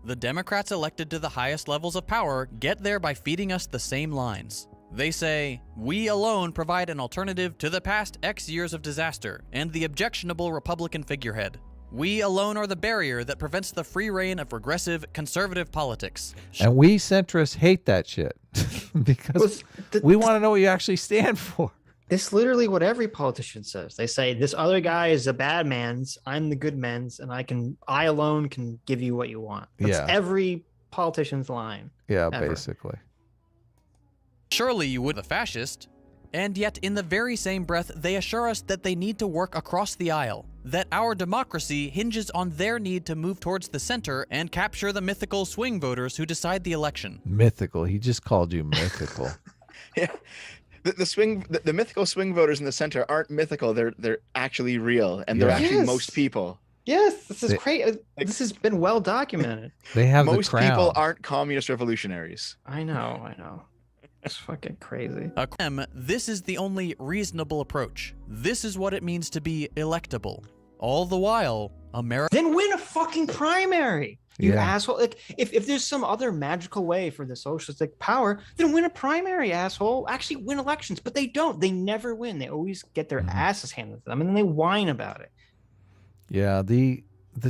The Democrats elected to the highest levels of power get there by feeding us the same lines. They say, "We alone provide an alternative to the past X years of disaster and the objectionable Republican figurehead. We alone are the barrier that prevents the free reign of regressive, conservative politics." And we centrists hate that shit because we want to know what you actually stand for. It's literally what every politician says. They say, this other guy is a bad man's, I'm the good man's, and I alone can give you what you want. That's every politician's line. Yeah, ever. basically. Surely you would, the fascist. And yet, in the very same breath, they assure us that they need to work across the aisle, that our democracy hinges on their need to move towards the center and capture the mythical swing voters who decide the election. Mythical. He just called you mythical. Yeah. The mythical swing voters in the center aren't mythical. They're actually real, and they're actually most people. Yes, this is great. This has been well documented. They have most the crown. people aren't communist revolutionaries. I know. It's fucking crazy. This is the only reasonable approach. This is what it means to be electable. All the while, America... Then win a fucking primary, you asshole. Like, if there's some other magical way for the socialistic power, then win a primary, asshole. Actually win elections, but they don't. They never win. They always get their asses handed to them, and then they whine about it. Yeah, the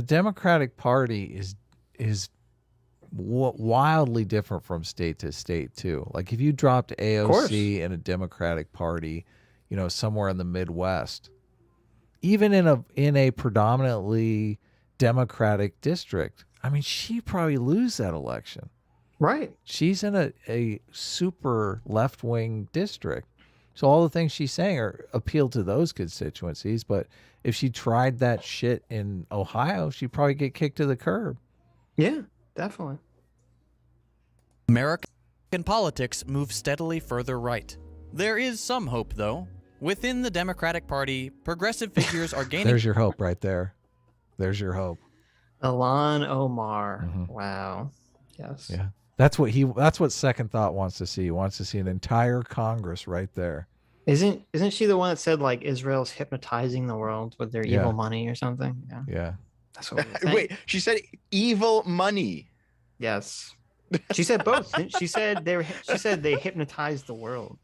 Democratic Party is wildly different from state to state too. Like if you dropped AOC in a Democratic Party, you know, somewhere in the Midwest, even in a predominantly Democratic district, I mean, she'd probably lose that election. Right. She's in a super left-wing district. So all the things she's saying appeal to those constituencies, but if she tried that shit in Ohio, she'd probably get kicked to the curb. Yeah, definitely. American politics move steadily further right. There is some hope, though. Within the Democratic Party, progressive figures are gaining... There's your hope right there. There's your hope. Ilhan Omar. Wow. Yes. Yeah. That's what Second Thought wants to see. He wants to see an entire Congress right there. Isn't she the one that said like Israel's hypnitizing the world with their evil money or something? Yeah. Yeah. That's what Wait, she said evil money. Yes. She said both. She said they hypnotized the world.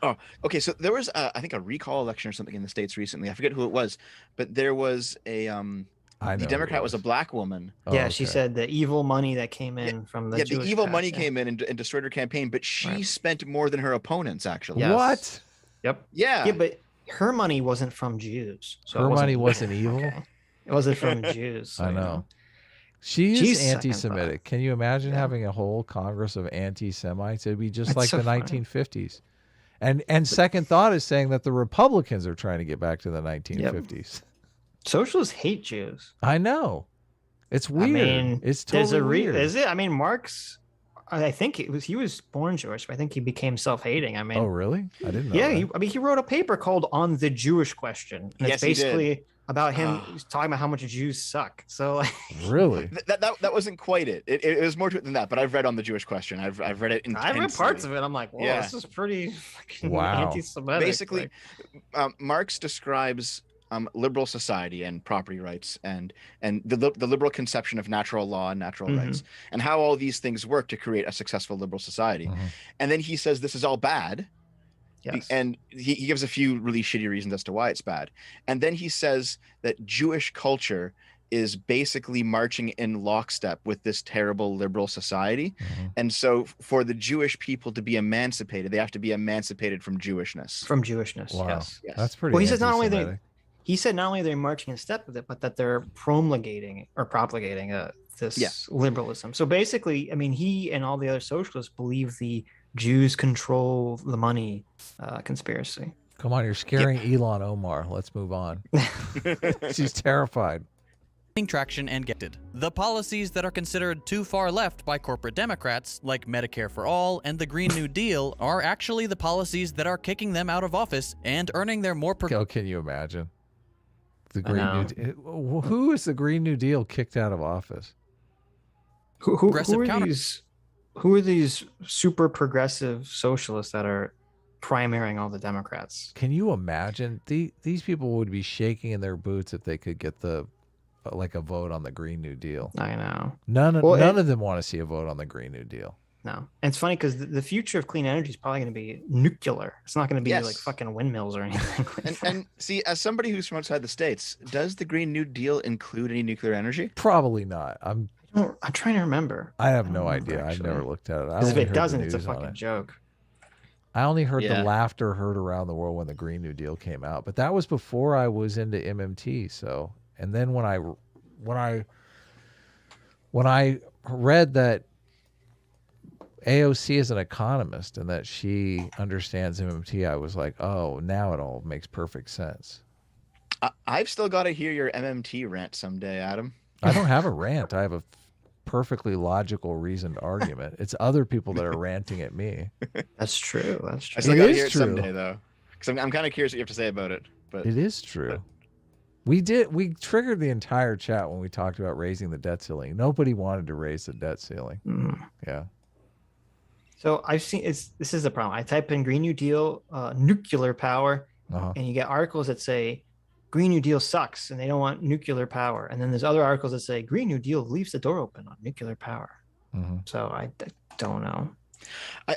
Oh, okay. So there was, I think, a recall election or something in the States recently. I forget who it was, but there was the Democrat was a black woman. Oh, yeah, she said the evil money that came in from the Jewish the evil past, money came in and destroyed her campaign, but she spent more than her opponents, actually. Yes. What? Yep. Yeah. Yeah, but her money wasn't from Jews. So her money wasn't evil? Okay. It wasn't from Jews. So, I know. She's anti-Semitic. Can you imagine having a whole Congress of anti-Semites? It'd be just like the 1950s. And Second Thought is saying that the Republicans are trying to get back to the 1950s. Yep. Socialists hate Jews. I know. It's weird. I mean, it's totally weird. Is it? I mean, Marx, I think he was born Jewish, but I think he became self-hating. I mean, oh really? I didn't know. Yeah, he wrote a paper called "On the Jewish Question." And it's basically about him talking about how much Jews suck. So really, that wasn't quite it. It was more to it than that. But I've read On the Jewish Question. I've read it intensely. I read parts of it. I'm like, well, this is pretty fucking anti-Semitic. Basically, Marx describes liberal society and property rights and the liberal conception of natural law and natural rights and how all these things work to create a successful liberal society. And then he says this is all bad. Yes. And he gives a few really shitty reasons as to why it's bad. And then he says that Jewish culture is basically marching in lockstep with this terrible liberal society. And so for the Jewish people to be emancipated, they have to be emancipated from Jewishness. From Jewishness, wow. Yes. That's pretty well, he says not only they're marching in step with it, but that they're propagating this liberalism. So basically, I mean, he and all the other socialists believe the Jews control the money conspiracy. Come on, you're scaring Ilhan Omar. Let's move on. She's terrified. Traction and getted. The policies that are considered too far left by corporate Democrats, like Medicare for All and the Green New Deal, are actually the policies that are kicking them out of office and earning their more... Can you imagine? The Green New Deal. Who is the Green New Deal kicked out of office? Who are these super progressive socialists that are primarying all the Democrats? Can you imagine? These people would be shaking in their boots if they could get the like a vote on the Green New Deal. I know. None of them want to see a vote on the Green New Deal. No. And it's funny because the future of clean energy is probably going to be nuclear. It's not going to be like fucking windmills or anything like that. And see, as somebody who's from outside the States, does the Green New Deal include any nuclear energy? Probably not. I'm trying to remember. I have no idea. I've never looked at it. Because if it doesn't, it's a fucking joke. I only heard the laughter heard around the world when the Green New Deal came out, but that was before I was into MMT. So, and then when I read that AOC is an economist and that she understands MMT, I was like, oh, now it all makes perfect sense. I've still got to hear your MMT rant someday, Adam. I don't have a rant. I have a perfectly logical, reasoned argument. It's other people that are ranting at me. That's true. That's true. I still got to hear it someday, though, because I'm kind of curious what you have to say about it. But it is true. We triggered the entire chat when we talked about raising the debt ceiling. Nobody wanted to raise the debt ceiling. Yeah. So I've seen this is the problem. I type in Green New Deal, nuclear power, and you get articles that say Green New Deal sucks and they don't want nuclear power. And then there's other articles that say Green New Deal leaves the door open on nuclear power. So I don't know.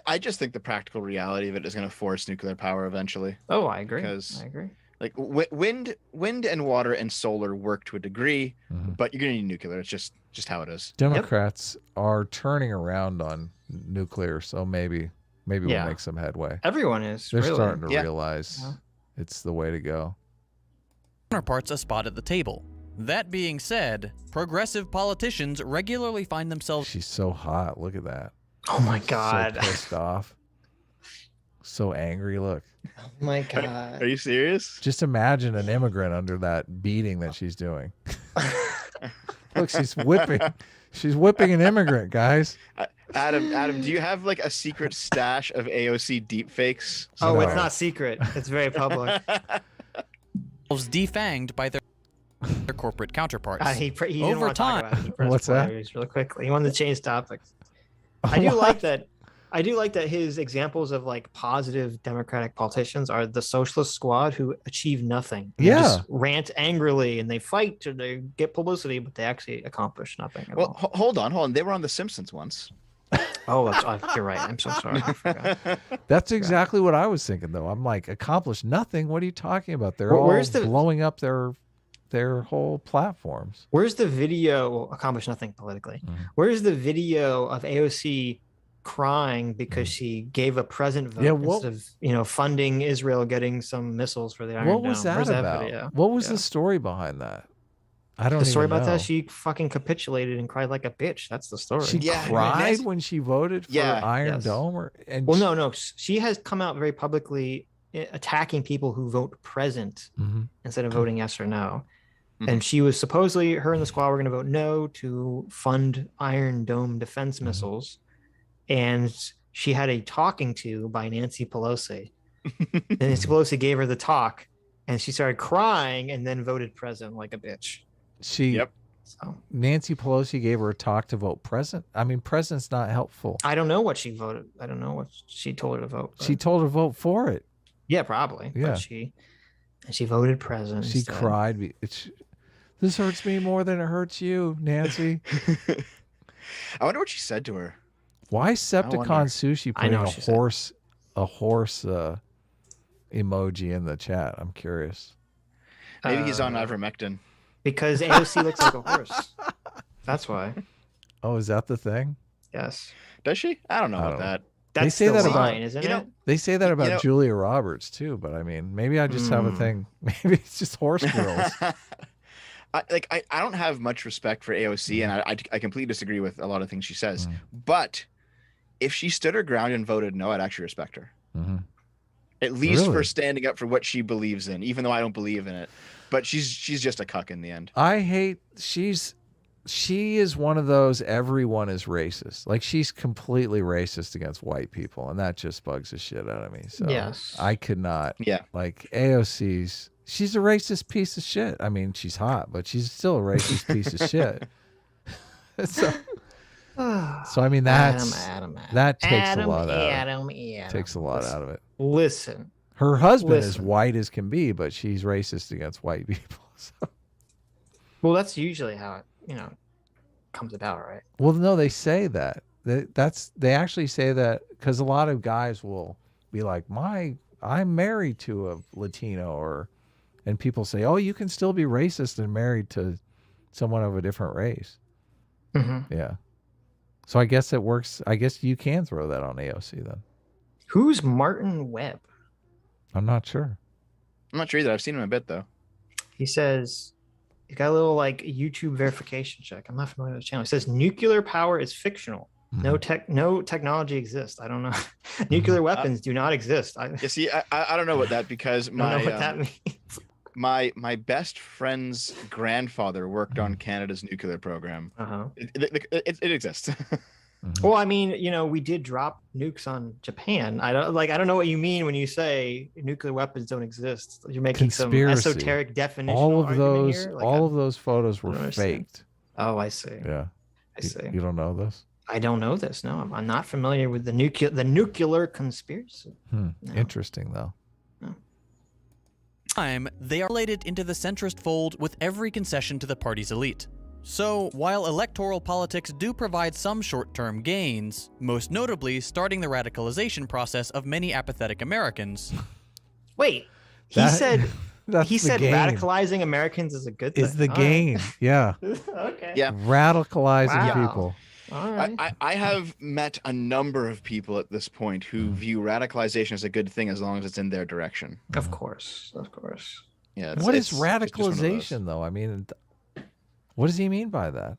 I just think the practical reality of it is going to force nuclear power eventually. Oh, I agree. Because I agree. Like wind and water and solar work to a degree, but you're going to need nuclear. It's just how it is. Democrats are turning around on nuclear, so maybe we'll make some headway. Everyone is. They're starting to realize it's the way to go. Counterparts a spot at the table. That being said, progressive politicians regularly find themselves. She's so hot. Look at that. Oh my God. So pissed off. So angry. Look. Oh my God. Are you serious? Just imagine an immigrant under that beating that she's doing. Look, she's whipping. She's whipping an immigrant, guys. Adam, do you have like a secret stash of AOC deepfakes? Oh, it's not secret. It's very public. Defanged by their corporate counterparts. He didn't Over want to talk time. about it. What's that? Really quickly. He wanted to change topics. I do like that. I do like that his examples of like positive Democratic politicians are the socialist squad who achieve nothing. They just rant angrily and they fight or they get publicity, but they actually accomplish nothing. Well, hold on. They were on The Simpsons once. Oh, you're right. I'm so sorry. I forgot. That's exactly what I was thinking, though. I'm like, accomplished nothing. What are you talking about? They're all blowing up their whole platforms. Where's the video? Well, accomplish nothing politically. Where's the video of AOC crying because she gave a present vote instead of funding Israel getting some missiles for the Iron Dome? What was that about? Video? What was the story behind that? I don't. The story about know. that, she fucking capitulated and cried like a bitch. That's the story. She cried when she voted for Iron Dome, no. She has come out very publicly attacking people who vote present instead of voting yes or no. And she was supposedly, her and the squad were going to vote no to fund Iron Dome defense missiles. And she had a talking to by Nancy Pelosi. And Nancy Pelosi gave her the talk and she started crying and then voted present like a bitch. Nancy Pelosi gave her a talk to vote present. I mean, present's not helpful. I don't know what she voted. I don't know what she told her to vote. She told her to vote for it. Yeah, probably. Yeah. But she voted present. She cried. This hurts me more than it hurts you, Nancy. I wonder what she said to her. Why Septicon Sushi putting a horse emoji in the chat? I'm curious. Maybe he's on ivermectin. Because AOC looks like a horse. That's why. Oh, is that the thing? Yes. Does she? I don't know about that. That's they say that line, isn't it? They say that about Julia Roberts too, but I mean, maybe I just have a thing. Maybe it's just horse girls. I don't have much respect for AOC, and I completely disagree with a lot of things she says. But if she stood her ground and voted no, I'd actually respect her. At least for standing up for what she believes in, even though I don't believe in it. But she's just a cuck in the end. She is one of those everyone is racist. Like she's completely racist against white people, and that just bugs the shit out of me. So I could not. Yeah. Like she's a racist piece of shit. I mean, she's hot, but she's still a racist piece of shit. So I mean that takes a lot out. Takes a lot out of it. Listen. Her husband is white as can be, but she's racist against white people. So. Well, that's usually how it, comes about, right? Well, no, they say that. They actually say that because a lot of guys will be like, I'm married to a Latino, and people say, oh, you can still be racist and married to someone of a different race. Mm-hmm. Yeah. So I guess it works. I guess you can throw that on AOC then. Who's Martin Webb? I'm not sure. I'm not sure either. I've seen him a bit though. He says he's got a little like YouTube verification check. I'm not familiar with the channel. He says nuclear power is fictional. No technology exists. I don't know. Nuclear weapons do not exist. You see, I don't know what that because I don't know what that means. My best friend's grandfather worked on Canada's nuclear program. It exists. Well, I mean, we did drop nukes on Japan. I don't know what you mean when you say nuclear weapons don't exist. You're making Conspiracy. some esoteric definition. All of those photos were faked. Oh, I see. Yeah. I see. You don't know this? I don't know this. No, I'm not familiar with the nuclear conspiracy. No. Interesting though. They are related into the centrist fold with every concession to the party's elite. So, while electoral politics do provide some short-term gains, most notably starting the radicalization process of many apathetic Americans. Wait, he said game. radicalizing Americans is a good thing. Is the game. Right. Yeah. Okay. Yeah. Radicalizing people. All right. I have met a number of people at this point who view radicalization as a good thing as long as it's in their direction. Of course. Yeah. What is radicalization, though? I mean, what does he mean by that?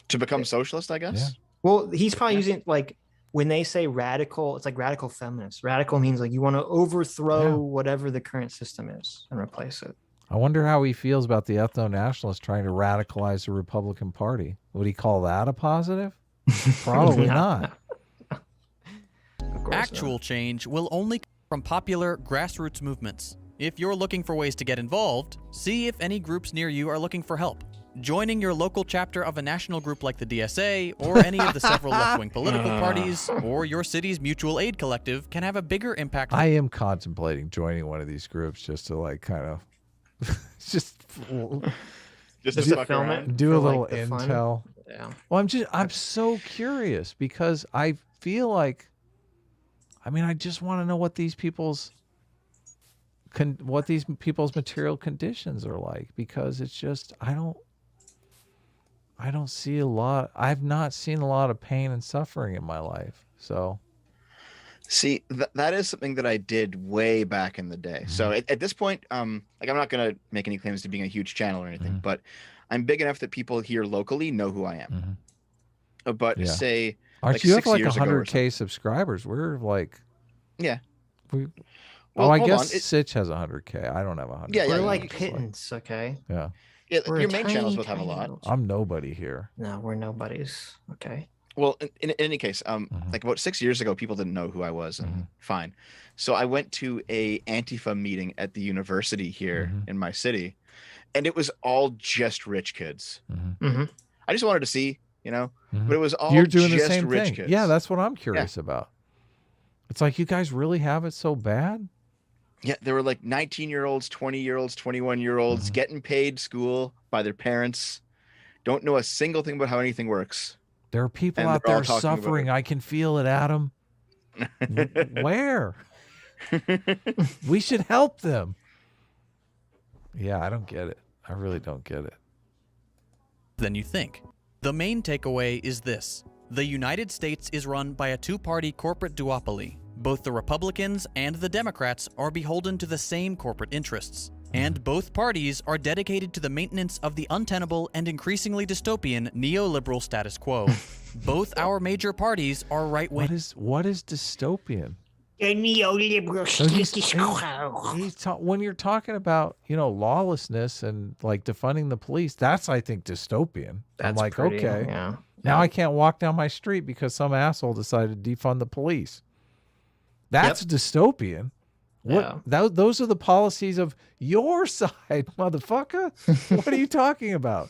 To become socialist, I guess. Yeah. Well, he's probably using like when they say radical, it's like radical feminist. Radical means like you want to overthrow whatever the current system is and replace it. I wonder how he feels about the ethno-nationalists trying to radicalize the Republican Party. Would he call that a positive? Probably not. Actual change will only come from popular grassroots movements. If you're looking for ways to get involved, see if any groups near you are looking for help. Joining your local chapter of a national group like the DSA, or any of the several left-wing political parties, or your city's mutual aid collective can have a bigger impact. I am contemplating joining one of these groups just to like kind of just film it, do a little like intel. Yeah. Well, I'm so curious because I feel like, I just want to know what these people's material conditions are like, because it's just I don't see a lot. I've not seen a lot of pain and suffering in my life. So see, that is something that I did way back in the day. So at this point, I'm not going to make any claims to being a huge channel or anything, but I'm big enough that people here locally know who I am. But say, aren't you have like 100K subscribers? We're like, I guess Sitch has 100K. I don't have 100. Yeah, we're like pittance, okay? Yeah. Yeah, your main channels would have a lot. I'm nobody here. No, we're nobodies. Okay. Well, in any case, like about 6 years ago, people didn't know who I was, and fine. So I went to a Antifa meeting at the university here in my city, and it was all just rich kids. I just wanted to see, but it was all You're doing just the same rich thing. kids. Yeah, that's what I'm curious about. It's like, you guys really have it so bad? Yeah, there were like 19-year-olds, 20-year-olds, 21-year-olds getting paid school by their parents, don't know a single thing about how anything works. There are people out there suffering. I can feel it, Adam. Where? We should help them. Yeah, I don't get it. I really don't get it. Than you think. The main takeaway is this. The United States is run by a two-party corporate duopoly. Both the Republicans and the Democrats are beholden to the same corporate interests. And both parties are dedicated to the maintenance of the untenable and increasingly dystopian neoliberal status quo. Both our major parties are right-wing. What is dystopian? A neoliberal status quo. When you're talking about, lawlessness and like defunding the police, that's, I think, dystopian. I'm like, okay. Yeah. Now I can't walk down my street because some asshole decided to defund the police. That's dystopian. Those are the policies of your side, motherfucker. What are you talking about?